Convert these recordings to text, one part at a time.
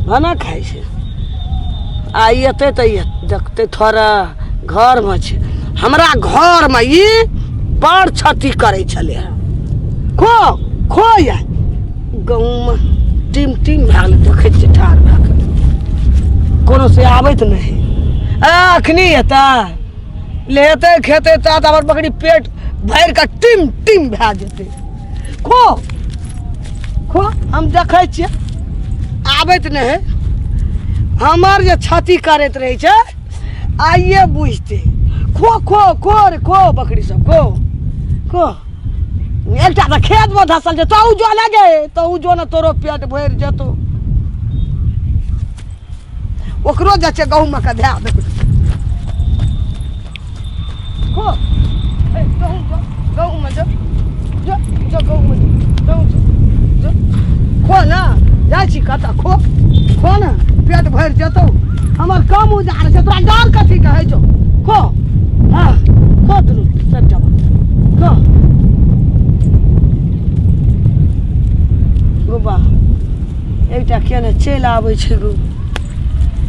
खाना खाई छे आई एते तो देखते थोड़ा घर में छे हमरा घर में ये बड़ क्षति करे छले खो खो या गाँव में टीम टीम भाग देखे छे ठार भाग कोनो से आबत नहीं अखनी एता लेते खेते तात हमर बकरी पेट भर का टीम टीम भा जेते खो खो हम देखे छिए आबत नहीं हमार जे क्षति करत रहे छे आइए बुझते खो खो खो रे खो बकरी सब खो खो एकटा तो खेत में धसल जे तू जो लगे तू जो न तोरो पेट भर जतो ओकरो जे छे गहूम में का ध्या दे खो ए गहूम में जो गहूम में जो खो ना जाय छी कता खो ना पेट भर जतो हमर काम उजार छे तोरा डर कथी कहै छो खो हां खो तू सब जब खो गोबा एकटा केने चल आबै छै गो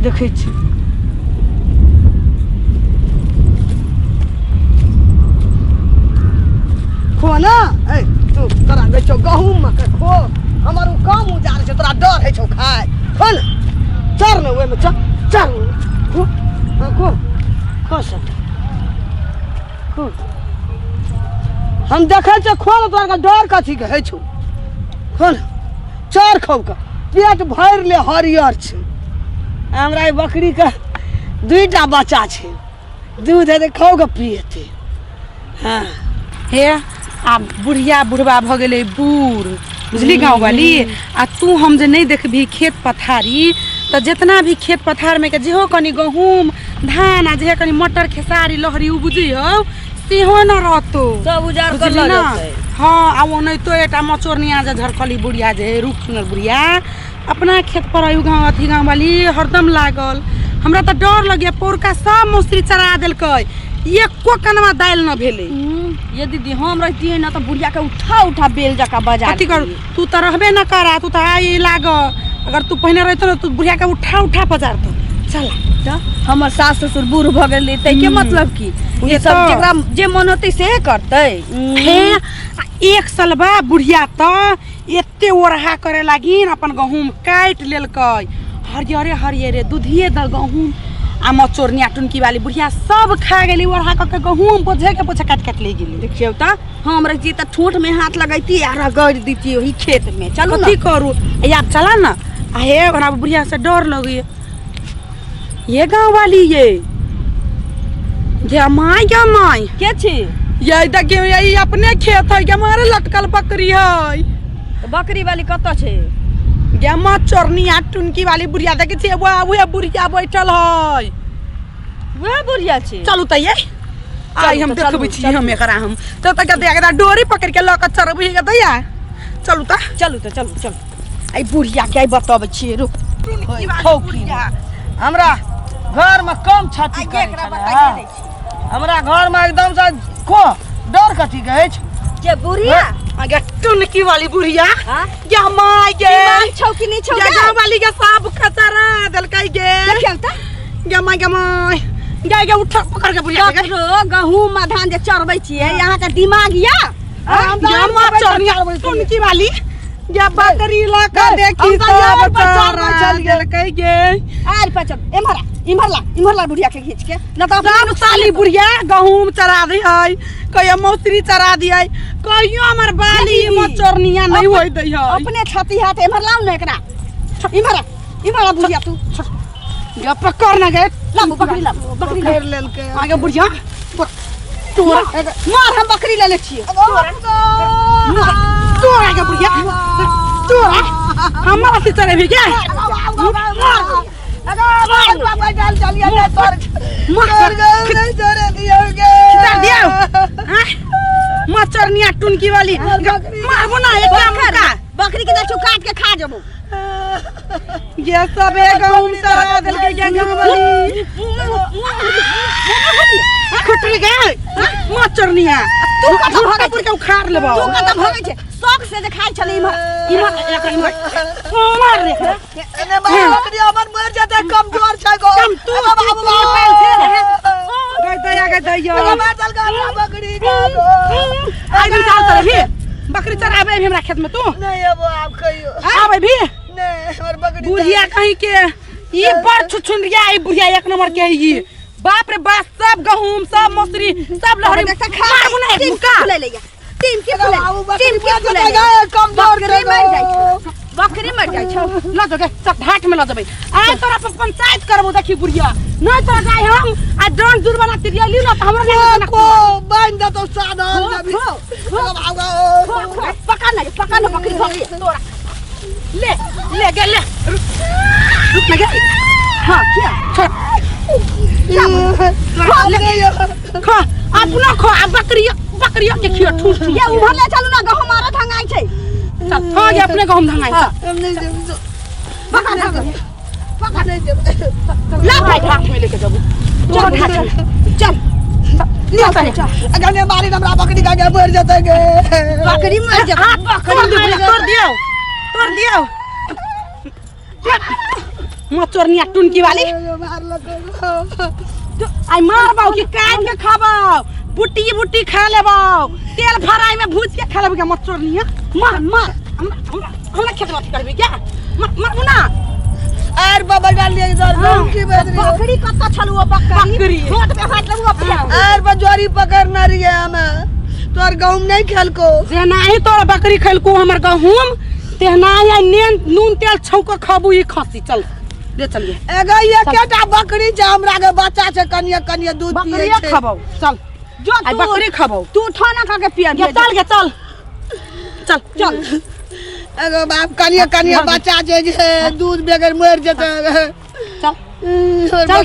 देखै छी खो ना ए तू तोरा गै छौ गहूम में खो हमर काम उजार छे तोरा डर है छौ खाय खो ना चर न ओए में चर खो खो सब खो हम देखे छ खो न तोरा डर कथी के है छौ खो न चर खौ का पेट भर ले हरियर छे हमरा ई बकरी का दुईटा बच्चा छे दूध दे खौ के पिएते हां हे आ बुढ़िया बुढ़वा भ गेले बूढ़ बुझली गाँव वाली आ तू हम जे नहीं देखबी खेत पथारी तो जितना भी खेत पथार में के जेहो कनी गहूम धान आ जे कनी मटर खेसारी लहरी उ बुझी हो सेहो न रहतो सब उजार कर ल जते हां आ वो नहीं तो एटा मचोरनिया जे झरखली बुढ़िया जे रुख सुनर बुढ़िया अपना खेत पर आयु गाँव अथी गाँव वाली हरदम लागल हमरा तो डर लगे पोरका सब मौसरी चरा देलकै एको कनवा दाल न भेले ये दीदी हम रहती है ना तो बुढ़िया के उठा बेल जका बजा कथी कर तू तो रहबे न करा तू तो आई लाग अगर तू पहने रहत न तू बुढ़िया के उठा बजार तो चला तो हमर सास ससुर बूढ़ भ गेले तै के मतलब की ये सब तो जेकरा जे मन होते से करते हे एक सलबा बुढ़िया तो एते ओरहा करे लागिन अपन गहूम काट लेलकै हरियरे हरियरे दूधिए दल गहूम आ मचोरनिया टुनकी वाली बुढ़िया सब खा गेली ओरहा के गहूम बोझे के पोछे काट ले गेली देखियो त हम रहती त ठोट में हाथ लगाईती आ रगड़ दीती वही खेत में चलो कथी करू यार चला ना आ हे हमरा बुढ़िया से डर लगे ये गाँव वाली ये माई के छी ये देखियो ये अपने खेत है हमारे लटकल बकरी है तो बकरी वाली कत छे गे मचोरनिया टुनकी वाली बुढ़िया देखे छे वो बुढ़िया बैठल है वह बुढ़िया छे चलू त ये आई हम देखबै छी हम एकरा हम तो तक एकरा डोरी पकड़ के लक चरबै के दैया चलू चलू आई बुढ़िया के बताबै छी रुक हमरा घर में कम क्षति करे हमरा घर में एकदम से खो डर कथी के छ के बुढ़िया आगे टुनकी वाली बुढ़िया हां या माय गे छौ कि नहीं छौ गाँव वाली के सब खचरा देलकै गे देखियो त गे माय गे उठ पकड़ के बुढ़िया के गहूम में धान जे चरबै छियै यहाँ के दिमाग या गे मचोरनिया टुनकी वाली गे बकरी लका देखी सब चरा देलकै गे आर पचम इमहरला बुढ़िया के खींच के न तो सब साली बुढ़िया गहूम चरा दी है कहियो मौसरी चरा दी है कहियो हमर बाली मचोरनिया नहीं होई दै है अपने छती हाथ इमहर लाऊ न एकरा इमहर बुढ़िया तू गे पकड़ न गे लाऊ बकरी घेर लेलकै आगे बुढ़िया तोरा मार हम बकरी ले छियै तोरा आगे बुढ़िया तोरा हमरा से चले भी क्या मचोरनिया टुनकी वाली मारबो ना बकरी के दछु काट के खा जबो ये सब गहूम चरा देल के गाँव वाली खुटरी गए मचोरनिया तू कत भागे पुर के उखाड़ लेबो तू कत भागे छे शौक से जे खाइ छले इमर मार रे एने बकरी हमर मर जाते कमजोर छै गो कम तू बाबू पाल से गई दया मार दल का बकरी का गो आई भी चाल तर भी बकरी चराबे भी हमरा खेत में तू नहीं अब आप कहियो आबे भी नहीं हमर बकरी बुढ़िया कहीं के ई बड़ छुछुंडिया ई बुढ़िया एक नंबर के ई बाप रे बाप सब गहूम सब मसूरी सब लहरी मार मुना एक मुका ले लिया टीम के खुले टीम के खुले कमजोर बकरी मर जाय छ बकरी मर जाय छ ल जगे सब ढाट में ल जबै आ तोरा पर पंचायत करबो देखी बुढ़िया नहीं तो जाय हम आ ड्रोन दूर बना तिरिया ली ना हमरा नहीं को बांध दे तो साधन अभी पकड़ ना बकरी भगी तोरा ले गे ले रुक लगे हां क्या खा अपना खा बकरिया के खिया ठूस ये उधर ले चलू ना गहूं मारा धंगाई छै चल हां ये अपने गहूं धंगाई हम नहीं देब पकड़ ला भाई हाथ में लेके जाबू चल चल ले चल अगने मारी हमरा बकरी का के मर जाते गे बकरी मर जा बकरी तोड़ दियो मत चोरनिया टुनकी वाली मार लगो आई मार बाऊ की काट के खाबाओ बुट्टी खा लेबाओ तेल फ्राई में भूज के खा लेबे मत चोरनिया मार हमरा खेत में करबी क्या मार मुना आर बाबा डाल दिया इधर की बकरी कत्ता छलुआ बकरी होट पे हाथ लगुआ पिया आर बजवारी पकड़ना रही है हमें तोर गहूम नहीं खेल को जे नाही तोर बकरी खैलको हमर गहूम ते नाही नून तेल छौक खाबू ई खसी चल ले चलिए एगो ये केटा बकरी छै हमरा के बच्चा छै कनिया दूध पिए छै बकरी खाबो चल जो आई बकरी खाबो तू ठाना खा के पिया चल एगो बाप कनिया बच्चा छै जे दूध बगैर मर जेते चल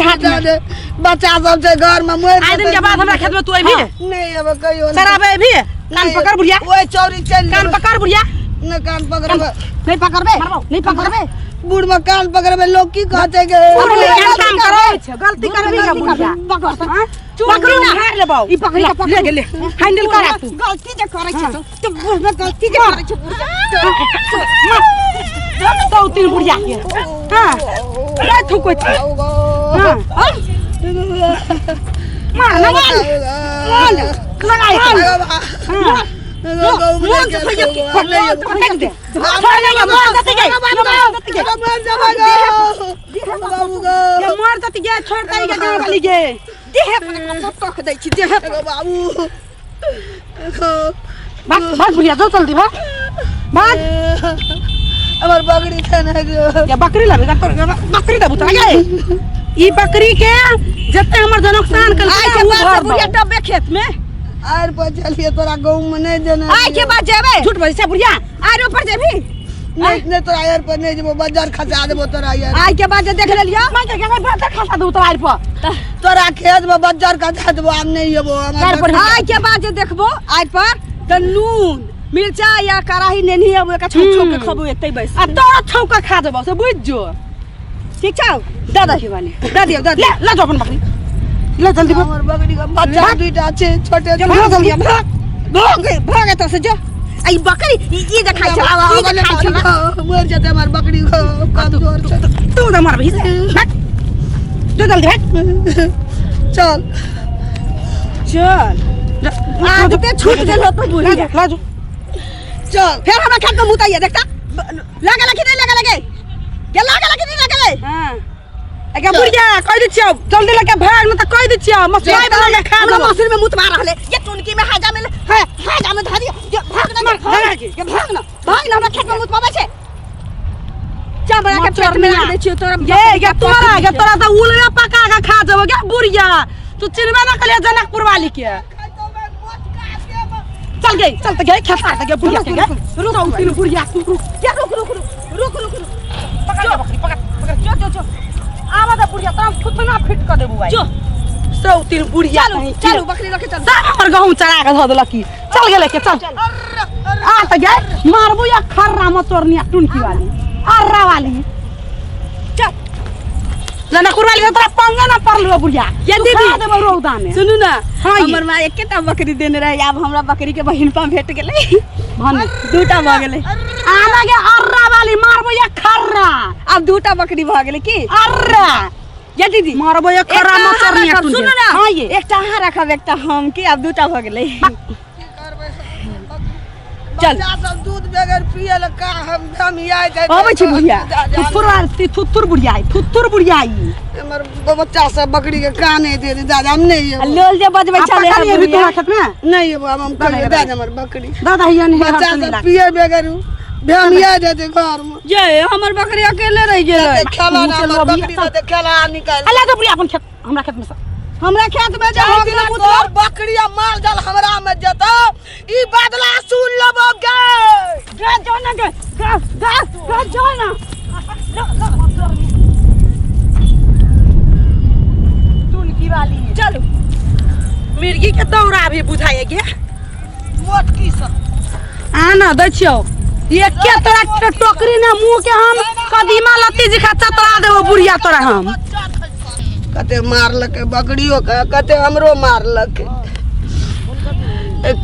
घाट में बच्चा सब छै घर में मर आइ दिन के बाद हमरा खेत में तू अभी नहीं अब कहियो चराबे अभी कान पकड़ बुढ़िया ओए चौरी चल कान पकड़ बुढ़िया न कान पकड़बे नहीं पकड़बे बूढ़ में कान पकड़बे लोग की कहते के काम करो गलती करबी का बुढ़िया पकड़ू ना हार लेबो ई पकड़ी ले गेले हैंडल करा तू गलती जे करै छ तू बूढ़ में गलती जे करै छ तो तीन बुढ़िया के हां ले थुको छ हां मार लगाई मन से भैया की पकड़ दे छोड़ ले मार देते गए मर जाएगा बाबू गो ये मार देते गए छोड़ तारी के गांव वाली गे देह पर टक दै छी देह बाबू भाग बुढ़िया जाओ जल्दी भाग हमर बकरी खाना गो या बकरी लाबे बकरी दबू त गए ई बकरी के जते हमर नुकसान कर आई के बाद बुढ़िया डब्बे खेत में आर पर चलिए तोरा गांव में नहीं देना आई के बाद जेबे झूठ बोली से बुढ़िया आर ऊपर जेबी नहीं तोरा यार पर नहीं जेबो बाजार खसा देबो तोरा यार आई के बाद देख लेलियो मैं के बात खाता दू तोरा पर तोरा खेत में बाजार खसा देबो हम नहीं जेबो आई के बाद देखबो आई पर त नून मिर्चा या कराही नेनी अब का छोक के खबो एतै बैस आ तोरा छौका खा देबो से बुझ जो ठीक छौ दादा के वाले दा दियो ले जो अपन बकरी ले जल्दी हमर बकरी का बच्चा दुईटा छै छोटे जल्दी भाग तो से जो आई बकरी ई देखाइ छ ई देखाइ छ मर जाते हमर बकरी को कमजोर छै तू ना मार भाई जो जल्दी भाग चल आज ते छूट गेल तो बुढ़ी ला जो चल फिर हमरा खेत में मुताइए देखता लगे कि नहीं लगे के लगे कि नहीं लगे हां एका बुढ़िया कह दै छियो जल्दी लेके भाग न त कह दै छियो मसलाई बना के खा हमरा मसूर में मुत मार रहले ये टुनकी में हाजा में है हाजा में धरी ये भाग ना भाग ना हमरा खेत में मुत पावे छे चा बड़ा के पेट में लगा दे छियो तोरा ये तोरा त उलवा पका के खा जबो क्या बुढ़िया तू चिनबे ना कलिया जनकपुर वाली के चल गई चल त गई खेत आ गई बुढ़िया के रुक तीन बुढ़िया रुक पकड़ बकरी पकड़ जो आवा द बुढ़िया त खुद ना फिट कर देबू भाई जो सौ तीन बुढ़िया चलो बकरी रखे चल सब हमर गहूं चढ़ा के ध देलक चल गेले के चल आ त गए मारबू या खर्रा मत तोरनिया टुनकी वाली अर्रा वाली चल जना कुरवाली से तोरा पंगा ना पड़लो बुढ़िया ये दीदी देबो रौदा में सुनू ना हाँ, हमर माँ एकेटा बकरी देने रहे अब हमरा बकरी के बहिन पा भेट गेलै दूटा भ गेलै आना के अर्रा वाली मारबो या खर्रा अब दूटा बकरी भ गेलै की अर्रा ये दीदी मारबो या खर्रा मचरनिया तू सुनू ना हां ये एकटा अहाँ रखब एकटा हम की अब दूटा भ गेलै चल सब दूध बगैर पिए ल का हम आइ जाय आबै छी बुढ़िया थुत्तुर बुढ़िया हमर बच्चा सब बकरी के काने दे दादा हम नहीं है लोल जे बजबै छले ये भी तोरा खेत में नहीं है बाबा हम कर दादा हमर बकरी दादा हिया नहीं बच्चा सब पिए बगैर हम आइ जाय घर में जे हमर बकरी अकेले रह गेलै खेला ना हमर बकरी से खेला निकाल अल्लाह तो बुढ़िया अपन खेत हमरा खेत में से हमरा खेत में जे हो गेलै तोर बकरी आ माल जाल हमरा में जतो ई बदला सुन लबोगे गा जो ना गा जो ना टुनकी वाली चलो मिर्गी के दौरा भी बुझाए गे मोट की सब आना दै छियो ये के तोरा टोकरी ना मुंह के हम कदीमा लत्ती जी खा चतरा देबो बुढ़िया तोरा हम कते मारलक बकरियों के कते हमरो मारलक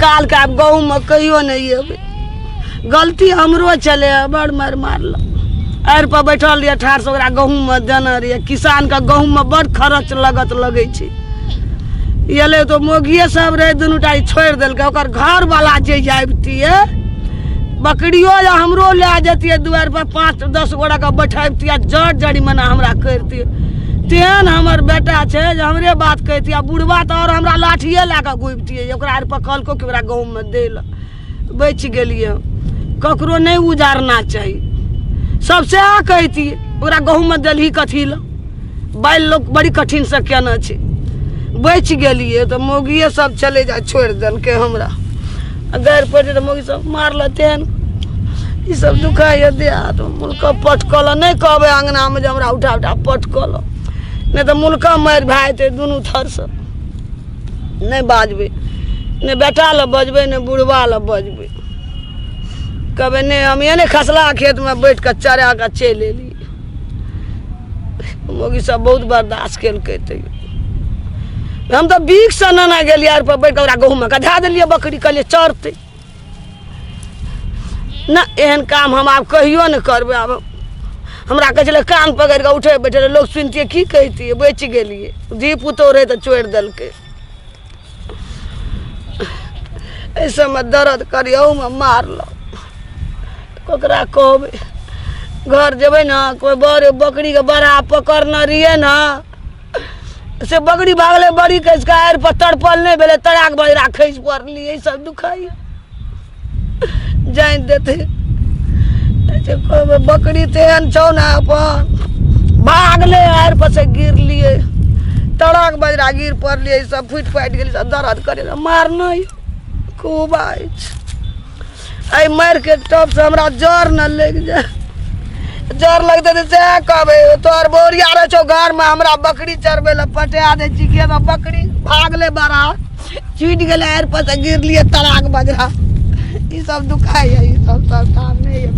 काल के अब गहूँ में कहियो नहीं है गलती हमरो चले बड़ मार मारलक आर पर बैठल रहिए 1800 ओकरा गहूँ में देने रहिए किसान का गहूँ में बड़ खर्च लगत लगे छै एले तो मोगिए सब रहे दुनू टाई छोड़ देलकै ओकर घर वाला जे आबितिए बकरियो या हमरो ले जतिए दुआर पर 5-10 गोरा के बैठाबतिए जड़ जड़ीमना हमरा करतिए तेहन हमर बेटा छै जे हमरे बात कहती बुढ़वा तो और हमरा लाठिए ला के घुमतिए ओकरा आर पकलको के ओकरा गहूँ में दे ल बच गेलिए ककरो नहीं उजारना चाहिए सबसे आ कहती ओकरा गहूँ में देलही कथी ल बैल लोग बड़ी कठिन से केना छै बच गेलिए तो मोगिए सब चले जा छोड़ देलकै हमरा गैर पड़े तो मोगी सब मारल तेहन ई सब दुखाइए दे तो मुल्का पटकल नहीं कहबे अंगना में जे हमरा उठा उठा पटकल नहीं तो मुल्का मार भाई थे दोनों थर से नहीं बाजबे नहीं बेटा ल बजबे नहीं बुढ़वा ल बजबे कभी नहीं हम ये नहीं खसला खेत में बैठ कर चरा कर चल एली मोगी सब बहुत बर्दाश्त केलकै हम तो बीख से ना गेलिए आर पर बैठ कर गहूँ में कधा दिलिए बकरी कहलिए चरते ना एहन काम हम आब कहियो नहीं करबे आब हमरा कहे छले कान पकड़ के उठे बैठे लोग सुनतिए की कहतिए बच गेलिए धी पुतो रहे तो छोड़ देलकै ऐसे में दर्द करियो में मारल ककरा कहबे घर जेबे ना कोई बड़े बकरी के बड़ा पकड़ना रहिए ना से बकरी भागले बड़ी कस कार पर तड़पल नहीं भेले तड़ाक बजरा खैस पड़ली यही सब दुखाई जान देते बकरी तेहन छौ ना अपन भागले आर पर से गिर लिए तड़ाक बजरा गिर पड़लिए सब फूट फाट गेली सब दर्द करे मारना खूब आई मार के टप से हमरा जर न लग जाए जर लगते तो से कहबे तोर बोरिया रहे छो घर में हमरा बकरी चरबे ला पटा दे छी के बकरी भागले बड़ा छूट गेले आर पर से गिर लिए तड़ाक बजरा ई सब दुखाई है ई सब काम नहीं है।